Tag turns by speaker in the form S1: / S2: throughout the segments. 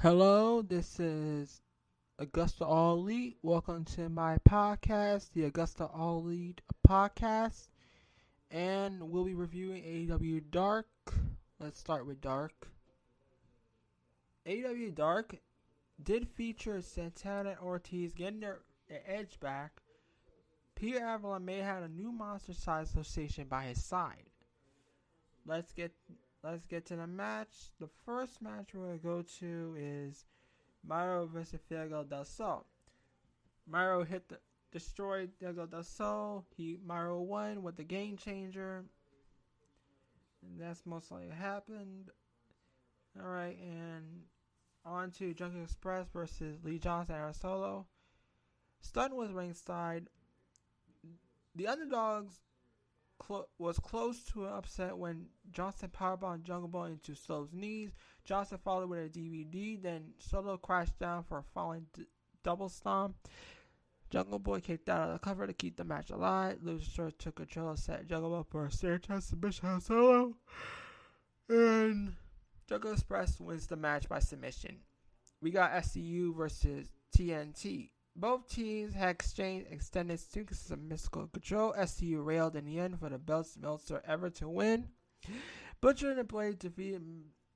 S1: Hello, this is AgostoAllElite. Welcome to my podcast, the AgostoAllElite podcast, and we'll be reviewing AEW Dark. Let's start with Dark. AEW Dark did feature Santana and Ortiz getting their edge back. Peter Avalon may have a new monster side association by his side. Let's get to the match. The first match we're gonna go to is Myro versus Diego del Sol. Myro destroyed Diego del Sol. Myro won with the game changer, and that's most likely happened. All right, and on to Jungle Express versus Lee Johnson and Solo. Stun was ringside. The underdogs was close to an upset when Johnson powerbombed Jungle Boy into Solo's knees. Johnson followed with a DVD, then Solo crashed down for a falling double stomp. Jungle Boy kicked out of the cover to keep the match alive. Luchasaurus took control and set Jungle Boy for a Sanchez submission on Solo. And Jungle Express wins the match by submission. We got SCU versus TNT. Both teams had exchanged extended sequences of mystical control. SCU railed in the end for the belts Meltzer ever to win. Butcher and the Blade defeated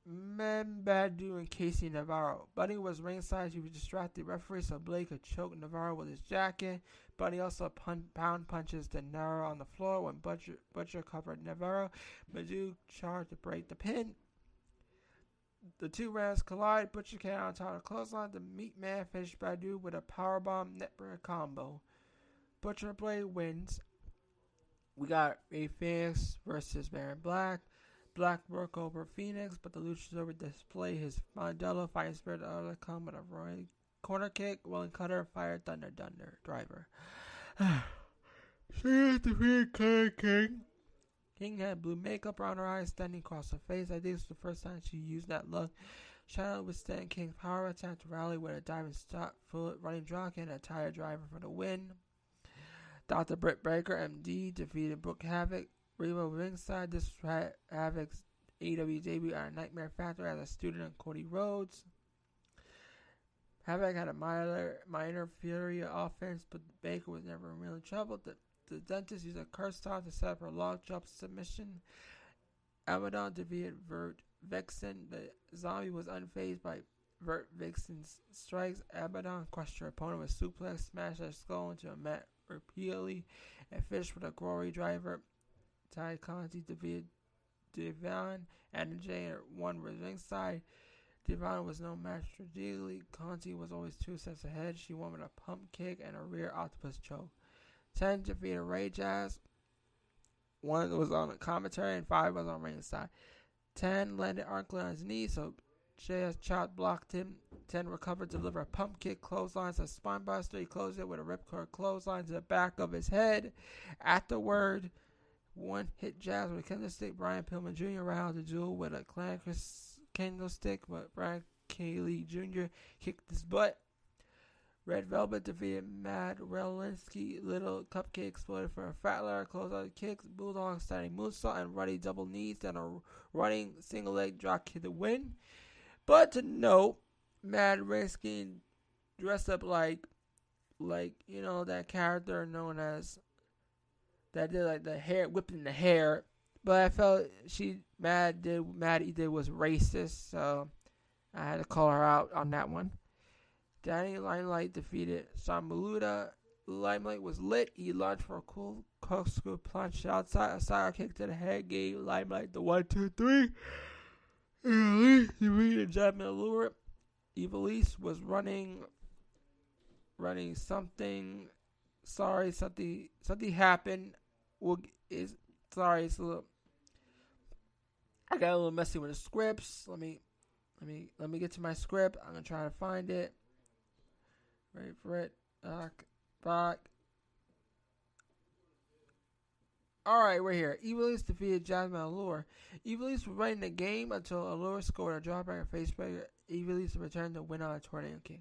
S1: Badu and Casey Navarro. Buddy was ringside. He was distracted referee so Blade could choke Navarro with his jacket. Buddy also pound punches De Niro on the floor when Butcher covered Navarro. Badu charged to break the pin. The two rounds collide. Butcher came out on top of the clothesline. The Meat Man finished Badu with a powerbomb neckbreaker combo. Butcher Blade wins. We got Ray Phoenix versus Baron Black. Black work over Phoenix, but the Luchasaurus display his Mandela fighting spirit out of the come with a roaring corner kick. Willing Cutter fired Thunder Driver. She is defeated Claire King. King had blue makeup around her eyes, standing across her face. I think it's the first time she used that look. Shadow withstand King's power attack to rally with a diving stop, full running drop, and a tire driver for the win. Dr. Britt Baker, MD, defeated Brooke Havoc. Reba ringside. This was Havoc's AEW debut at Nightmare Factory as a student of Cody Rhodes. Havoc had a minor Fury offense, but Baker was never in real trouble. The dentist used a curse stop to set up her log jump submission. Abaddon defeated Vert Vixen. The zombie was unfazed by Vert Vixen's strikes. Abaddon crushed her opponent with suplex, smashed her skull into a mat repeatedly, and finished with a glory driver. Ty Conti defeated Devon and Jay won with ringside. Devon was no match strategically. Conti was always 2 steps ahead. She won with a pump kick and a rear octopus choke. 10 defeated Ray Jazz. 1 was on the commentary and 5 was on ringside. 10 landed Arkley on his knee, so JS Chop blocked him. 10 recovered, delivered a pump kick, clotheslines, a spinebuster. He closed it with a ripcord clothesline to the back of his head. Afterward, 1 hit Jazz with a candlestick. Brian Pillman Jr. rounded the duel with a candlestick, but Brian Cayley Jr. kicked his butt. Red Velvet defeated Mad Relinsky. Little Cupcake exploded for a fat ladder, closed out kicks, Bulldog standing moonsault, and running double knees, then a running single leg drop kick to win. But to note, Mad Relinsky dressed up like that character known as that did like the hair whipping the hair. But I felt Maddie did was racist, so I had to call her out on that one. Danny Limelight defeated Sean Maluda. Limelight was lit. He launched for a cool corkscrew plunge outside. A side kick to the head gave Limelight the 1-2-3. Elise defeated Jasmine Allure. Evilise was running something. Sorry, something happened. It's a little. I got a little messy with the scripts. Let me get to my script. I'm gonna try to find it. Ready for it. Back. Alright, we're here. Evilise defeated Jasmine Allure. Evilise was running the game until Allure scored a drawback face breaker. Evilise returned to win on a tornado kick.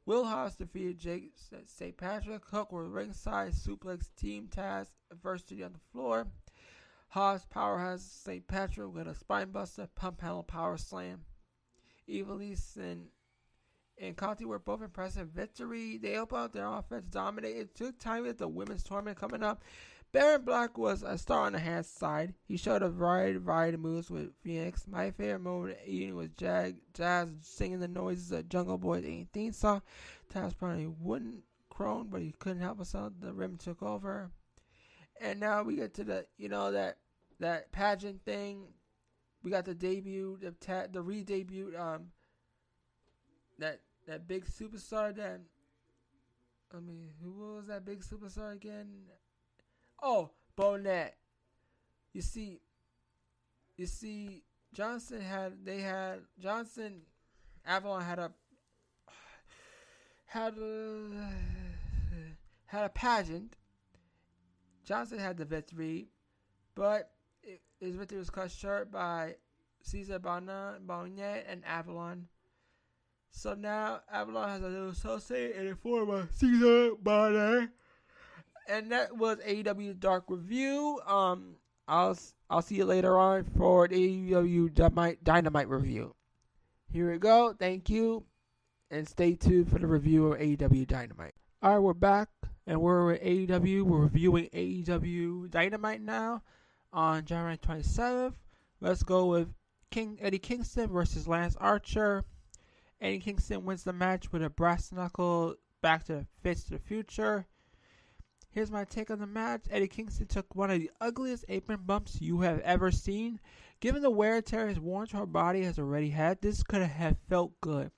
S1: Will Hobbs defeated Jake St. Patrick. Hook was ringside, suplex team Tazz adversity on the floor. Hobbs powerhouse St. Patrick with a spinebuster, pump handle power slam. Evilise and and Conti were both impressive victory. They opened up their offense, dominated. It took time with the women's tournament coming up. Baron Black was a star on the hand side. He showed a variety of moves with Phoenix. My favorite moment of the evening was Tazz singing the noises of Jungle Boy's theme song. Tazz probably wouldn't crone, but he couldn't help himself. The rim took over. And now we get to the, that pageant thing. We got the debut, the re-debut, that big superstar who was that big superstar again? Oh, Bonnet. You see, Avalon had a pageant. Johnson had the victory, but his victory was cut short by Cesar Bonnet and Avalon. So now Avalon has a little associate in the form of Cesar Bonnet. And that was AEW Dark Review. I'll see you later on for the AEW Dynamite review. Here we go. Thank you. And stay tuned for the review of AEW Dynamite. Alright, we're back. And we're with AEW. We're reviewing AEW Dynamite now on January 27th. Let's go with Eddie Kingston versus Lance Archer. Eddie Kingston wins the match with a brass knuckle back to the Fist to the Future. Here's my take on the match. Eddie Kingston took one of the ugliest apron bumps you have ever seen. Given the wear and tear his worn her body has already had, this could have felt good.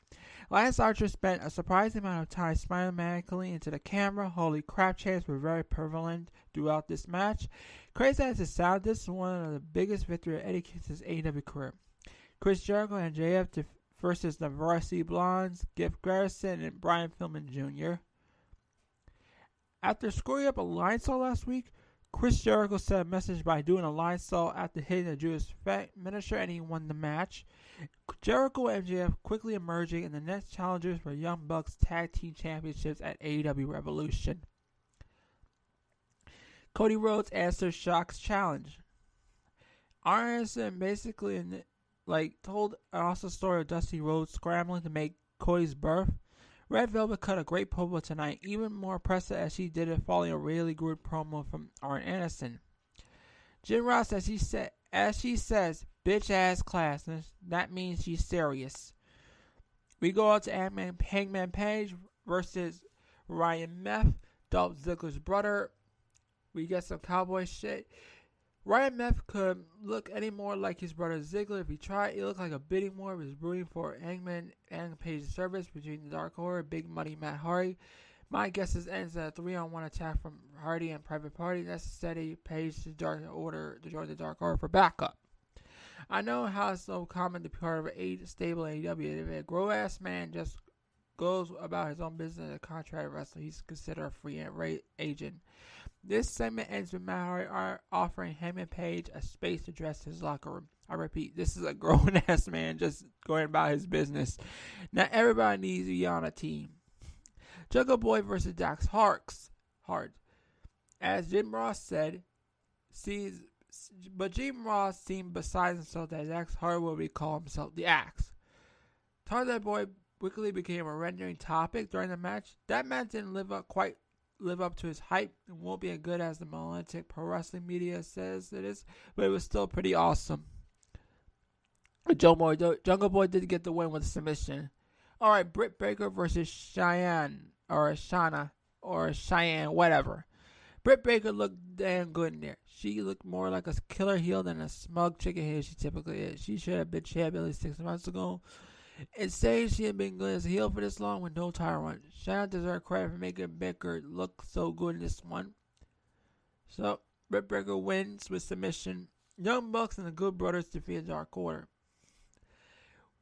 S1: Lance Archer spent a surprising amount of time smiling maniacally into the camera. Holy crap, chants were very prevalent throughout this match. Crazy as it sounds, this is one of the biggest victories of Eddie Kingston's AEW career. Chris Jericho and JF versus the Varsity Blondes, Gift Garrison, and Brian Pillman Jr. After screwing up a line saw last week, Chris Jericho sent a message by doing a line saw after hitting the Judas finisher, and he won the match. Jericho and MJF quickly emerging, and the next challengers were Young Bucks Tag Team Championships at AEW Revolution. Cody Rhodes answered Shock's challenge. Anderson basically told an awesome story of Dusty Rhodes scrambling to make Cody's birth. Red Velvet cut a great promo tonight, even more impressive as she did it following a really good promo from Arn Anderson. Jim Ross, as she says, bitch ass class, and that means she's serious. We go out to Hangman Page versus Ryan Meth, Dolph Ziggler's brother. We get some cowboy shit. Ryan Meth could look any more like his brother Ziggler if he tried. It looked like a bidding war was brewing for Hangman and Page's service between the Dark Order, Big Money Matt Hardy. My guess is ends in a 3-on-1 attack from Hardy and Private Party. That's to steady Page to Dark Order to join the Dark Order for backup. I know how it's so common to be part of a stable AEW. If a grown-ass man just goes about his own business as a contract wrestler, he's considered a free agent. This segment ends with Matt Hardy offering Hangman Page a space to dress his locker room. I repeat, this is a grown-ass man just going about his business. Now everybody needs to be on a team. Jungle Boy versus Dax Hart. As Jim Ross said, but Jim Ross seemed beside himself that Dax Hart will recall himself the Axe. Tarzan Boy quickly became a rendering topic during the match. That match didn't live up to his hype and won't be as good as the monolithic pro wrestling media says it is, but it was still pretty awesome. Jungle Boy did get the win with a submission. Alright, Britt Baker versus Cheyenne, whatever. Britt Baker looked damn good in there. She looked more like a killer heel than a smug chicken head she typically is. She should have been champion at least 6 months ago. It's saying she had been good as a heel for this long with no title run. Cheyenne deserves credit for making Baker look so good in this one. So, Britt Baker wins with submission. Young Bucks and the Good Brothers defeat Dark Order.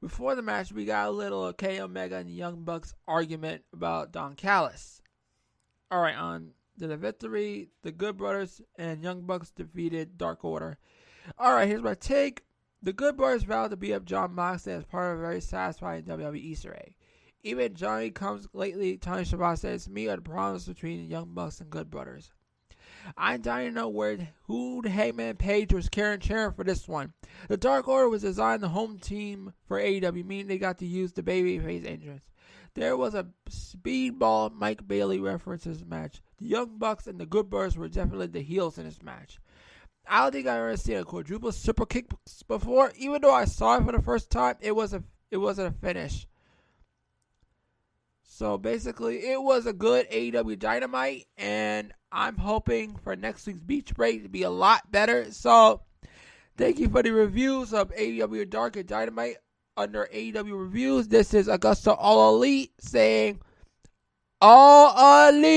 S1: Before the match, we got a little K Omega and the Young Bucks argument about Don Callis. Alright, on to the victory. The Good Brothers and Young Bucks defeated Dark Order. Alright, here's my take. The Good Brothers vowed to beat up Jon Moxley as part of a very satisfying WWE Easter egg. Even Johnny comes lately, Tony Schiavone says, to me are the problems between the Young Bucks and Good Brothers. I'm dying to know who the Hangman Page was cheering for this one. The Dark Order was designed the home team for AEW, meaning they got to use the babyface entrance. There was a speedball Mike Bailey reference in this match. The Young Bucks and the Good Brothers were definitely the heels in this match. I don't think I've ever seen a quadruple super kick before. Even though I saw it for the first time, it wasn't a finish. So basically, it was a good AEW Dynamite, and I'm hoping for next week's Beach Break to be a lot better. So thank you for the reviews of AEW Dark and Dynamite under AEW Reviews. This is AgostoAllElite saying, All Elite!